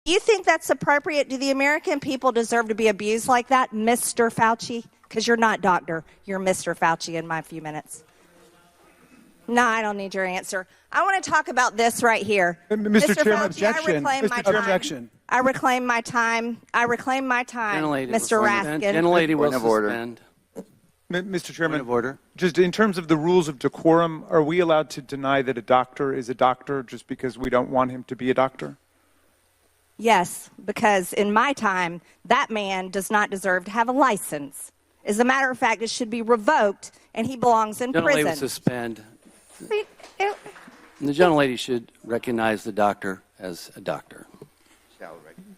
You think that's appropriate? Do the American people deserve to be abused like that, Mr. Fauci? Because you're not doctor. You're Mr. Fauci in my few minutes. No, I don't need your answer. I want to talk about this right here. Mr. Chairman, Fauci, objection. I reclaim my time. I reclaim my time, Mr. Raskin. Gentlelady will suspend. Mr. Chairman, Point of order. Just in terms of the rules of decorum, are we allowed to deny that a doctor is a doctor just because we don't want him to be a doctor? Yes, because in my time, that man does not deserve to have a license. As a matter of fact, it should be revoked, and he belongs in Gentlelady will prison. suspend. The gentlelady should recognize the doctor as a doctor.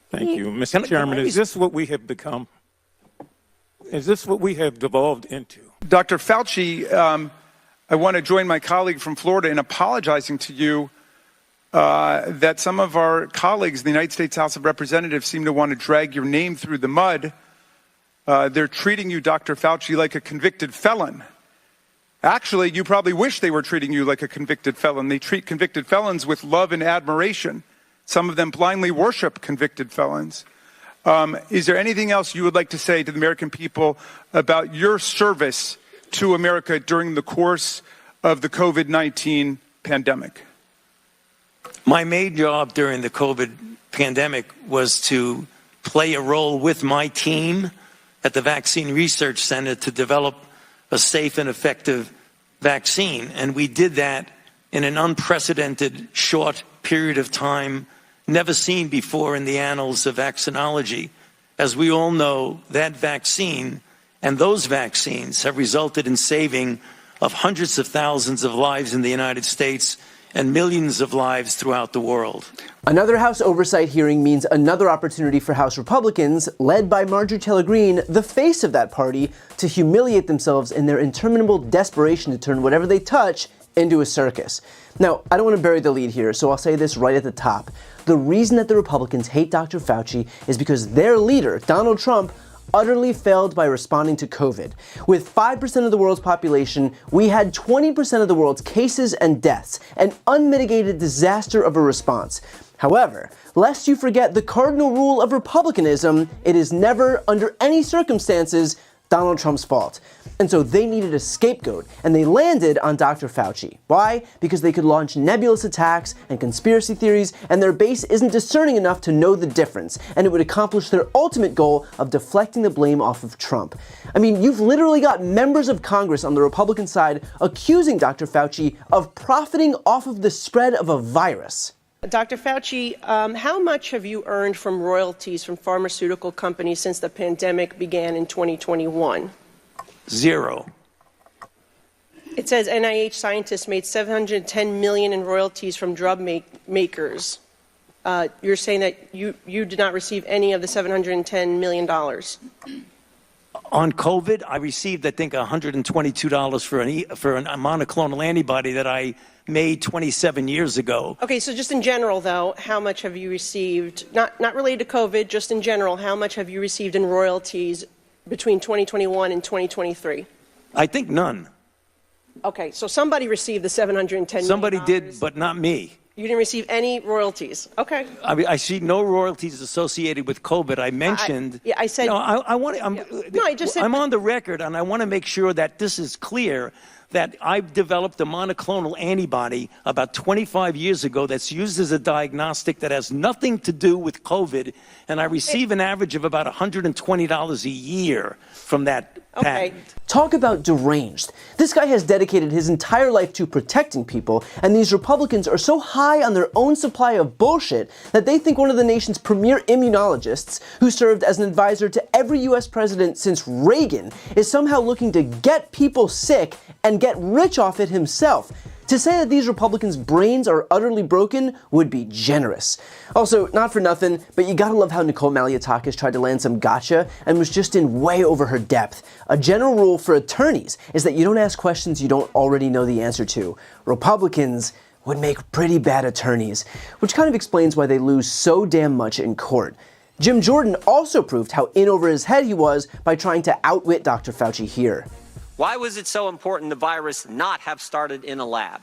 Thank you. Mr. Chairman, is this what we have become? Is this what we have devolved into? Dr. Fauci, I want to join my colleague from Florida in apologizing to you that some of our colleagues in the United States House of Representatives seem to want to drag your name through the mud. They're treating you, Dr. Fauci, like a convicted felon. Actually, you probably wish they were treating you like a convicted felon. They treat convicted felons with love and admiration. Some of them blindly worship convicted felons. Is there anything else you would like to say to the American people about your service to America during the course of the COVID-19 pandemic? My main job during the COVID pandemic was to play a role with my team at the Vaccine Research Center to develop a safe and effective vaccine. And we did that in an unprecedented short period of time, never seen before in the annals of vaccinology. As we all know, that vaccine and those vaccines have resulted in saving of hundreds of thousands of lives in the United States and millions of lives throughout the world. Another House oversight hearing means another opportunity for House Republicans, led by Marjorie Taylor Greene, the face of that party, to humiliate themselves in their interminable desperation to turn whatever they touch into a circus. Now, I don't want to bury the lead here, so I'll say this right at the top. The reason that the Republicans hate Dr. Fauci is because their leader, Donald Trump, utterly failed by responding to COVID. With 5% of the world's population, we had 20% of the world's cases and deaths, an unmitigated disaster of a response. However, lest you forget the cardinal rule of republicanism, it is never, under any circumstances, Donald Trump's fault. And so they needed a scapegoat, and they landed on Dr. Fauci. Why? Because they could launch nebulous attacks and conspiracy theories, and their base isn't discerning enough to know the difference, and it would accomplish their ultimate goal of deflecting the blame off of Trump. I mean, you've literally got members of Congress on the Republican side accusing Dr. Fauci of profiting off of the spread of a virus. Dr. Fauci, how much have you earned from royalties from pharmaceutical companies since the pandemic began in 2021? Zero. It says NIH scientists made $710 million in royalties from drug makers. You're saying that you did not receive any of the $710 million? On COVID, I received, I think, $122 for a monoclonal antibody that I made 27 years ago. Okay, so just in general, though, how much have you received, not related to COVID, just in general, how much have you received in royalties between 2021 and 2023? I think none. Okay, so somebody received the $710 million. Somebody did, but not me. You didn't receive any royalties. Okay. I see no royalties associated with COVID. I mentioned. I said. No, I want to. No, I just said. I'm on the record, and I want to make sure that this is clear. That I've developed a monoclonal antibody about 25 years ago that's used as a diagnostic that has nothing to do with COVID, and I receive an average of about $120 a year from that patent. Talk about deranged. This guy has dedicated his entire life to protecting people, and these Republicans are so high on their own supply of bullshit that they think one of the nation's premier immunologists, who served as an advisor to every U.S. president since Reagan, is somehow looking to get people sick and get rich off it himself. To say that these Republicans' brains are utterly broken would be generous. Also, not for nothing, but you gotta love how Nicole Malliotakis tried to land some gotcha and was just in way over her depth. A general rule for attorneys is that you don't ask questions you don't already know the answer to. Republicans would make pretty bad attorneys, which kind of explains why they lose so damn much in court. Jim Jordan also proved how in over his head he was by trying to outwit Dr. Fauci here. Why was it so important the virus not have started in a lab?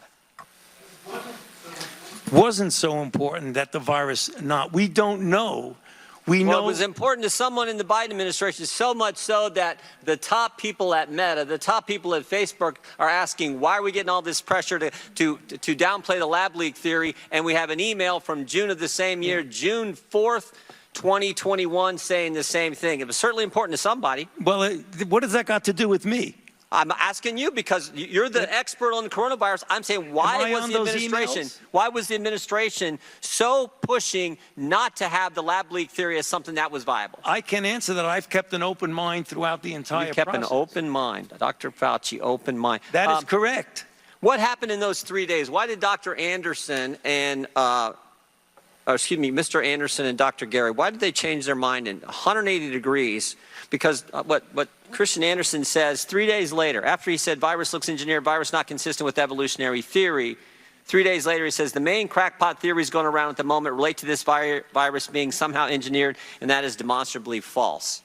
wasn't so important that the virus we don't know. We Well, know it was important to someone in the Biden administration, so much so that the top people at Meta, the top people at Facebook are asking, why are we getting all this pressure to downplay the lab leak theory? And we have an email from June of the same year, June 4th, 2021, saying the same thing. It was certainly important to somebody. Well, what has that got to do with me? I'm asking you because you're the expert on the coronavirus. I'm saying, why was the administration so pushing not to have the lab leak theory as something that was viable? I can answer that. I've kept an open mind throughout the entire process. You kept process. an open mind. Dr. Fauci, open mind. That is correct. What happened in those 3 days? Why did Dr. Anderson and Mr. Anderson and Dr. Gary, why did they change their mind in 180 degrees? Because what Christian Anderson says 3 days later, after he said virus looks engineered, virus not consistent with evolutionary theory, 3 days later he says the main crackpot theories going around at the moment relate to this virus being somehow engineered, and that is demonstrably false.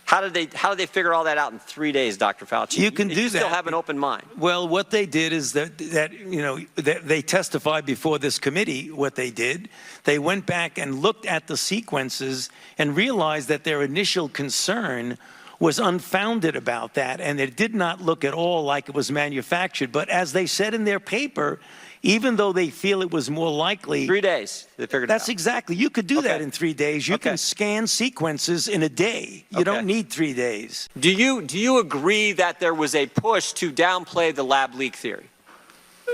How did they figure all that out in 3 days, Dr. Fauci? You can do that. You still have an open mind. Well, what they did is that they testified before this committee. What they did, they went back and looked at the sequences and realized that their initial concern was unfounded about that, and it did not look at all like it was manufactured. But as they said in their paper, even though they feel it was more likely... 3 days, they figured it out. That's exactly. You could do that in 3 days. You can scan sequences in a day. You don't need 3 days. Do you agree that there was a push to downplay the lab leak theory?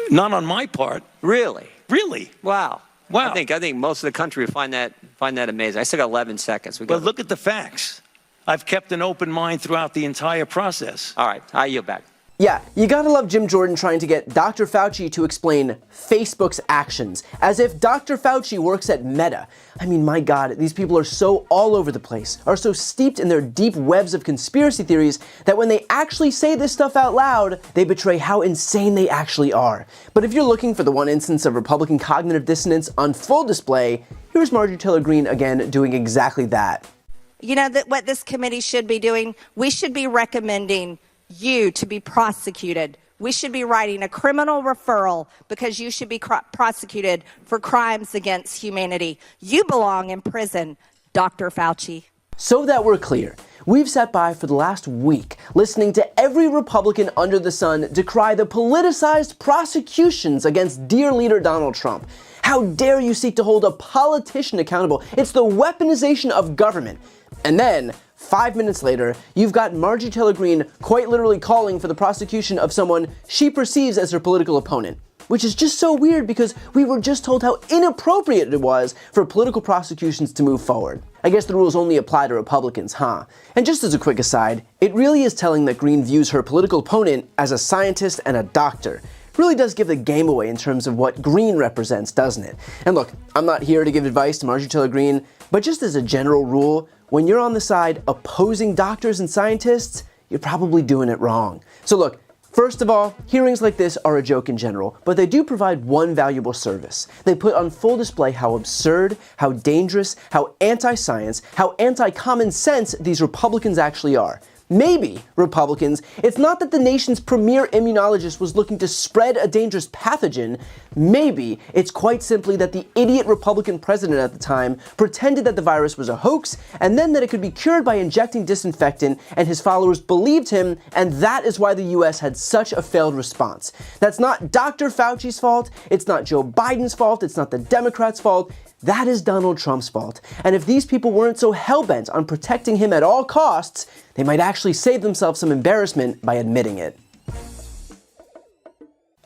Not on my part. Really? Really? Wow. Wow. I think most of the country would find that amazing. I still got 11 seconds. But look at the facts. I've kept an open mind throughout the entire process. All right, I yield back. Yeah, you gotta love Jim Jordan trying to get Dr. Fauci to explain Facebook's actions, as if Dr. Fauci works at Meta. I mean, my God, these people are so all over the place, are so steeped in their deep webs of conspiracy theories that when they actually say this stuff out loud, they betray how insane they actually are. But if you're looking for the one instance of Republican cognitive dissonance on full display, here's Marjorie Taylor Greene again doing exactly that. You know what this committee should be doing? We should be recommending you to be prosecuted. We should be writing a criminal referral because you should be prosecuted for crimes against humanity. You belong in prison, Dr. Fauci. So that we're clear, we've sat by for the last week listening to every Republican under the sun decry the politicized prosecutions against dear leader Donald Trump. How dare you seek to hold a politician accountable? It's the weaponization of government. And then, 5 minutes later, you've got Marjorie Taylor Greene quite literally calling for the prosecution of someone she perceives as her political opponent. Which is just so weird because we were just told how inappropriate it was for political prosecutions to move forward. I guess the rules only apply to Republicans, huh? And just as a quick aside, it really is telling that Greene views her political opponent as a scientist and a doctor. It really does give the game away in terms of what Greene represents, doesn't it? And look, I'm not here to give advice to Marjorie Taylor Greene, but just as a general rule, when you're on the side opposing doctors and scientists, you're probably doing it wrong. So look, first of all, hearings like this are a joke in general, but they do provide one valuable service. They put on full display how absurd, how dangerous, how anti-science, how anti-common sense these Republicans actually are. Maybe, Republicans, it's not that the nation's premier immunologist was looking to spread a dangerous pathogen. Maybe it's quite simply that the idiot Republican president at the time pretended that the virus was a hoax and then that it could be cured by injecting disinfectant, and his followers believed him, and that is why the US had such a failed response. That's not Dr. Fauci's fault, it's not Joe Biden's fault, it's not the Democrats' fault. That is Donald Trump's fault. And if these people weren't so hell-bent on protecting him at all costs, they might actually save themselves some embarrassment by admitting it.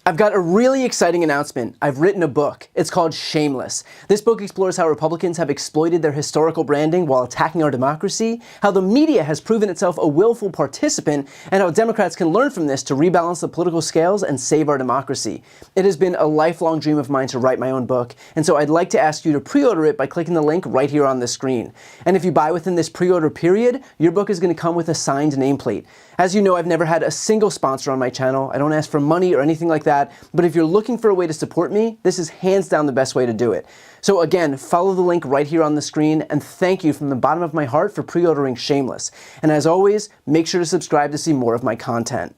I've got a really exciting announcement. I've written a book. It's called Shameless. This book explores how Republicans have exploited their historical branding while attacking our democracy, how the media has proven itself a willful participant, and how Democrats can learn from this to rebalance the political scales and save our democracy. It has been a lifelong dream of mine to write my own book, and so I'd like to ask you to pre-order it by clicking the link right here on the screen. And if you buy within this pre-order period, your book is going to come with a signed nameplate. As you know, I've never had a single sponsor on my channel. I don't ask for money or anything like that, but if you're looking for a way to support me, this is hands down the best way to do it. So again, follow the link right here on the screen, and thank you from the bottom of my heart for pre-ordering Shameless. And as always, make sure to subscribe to see more of my content.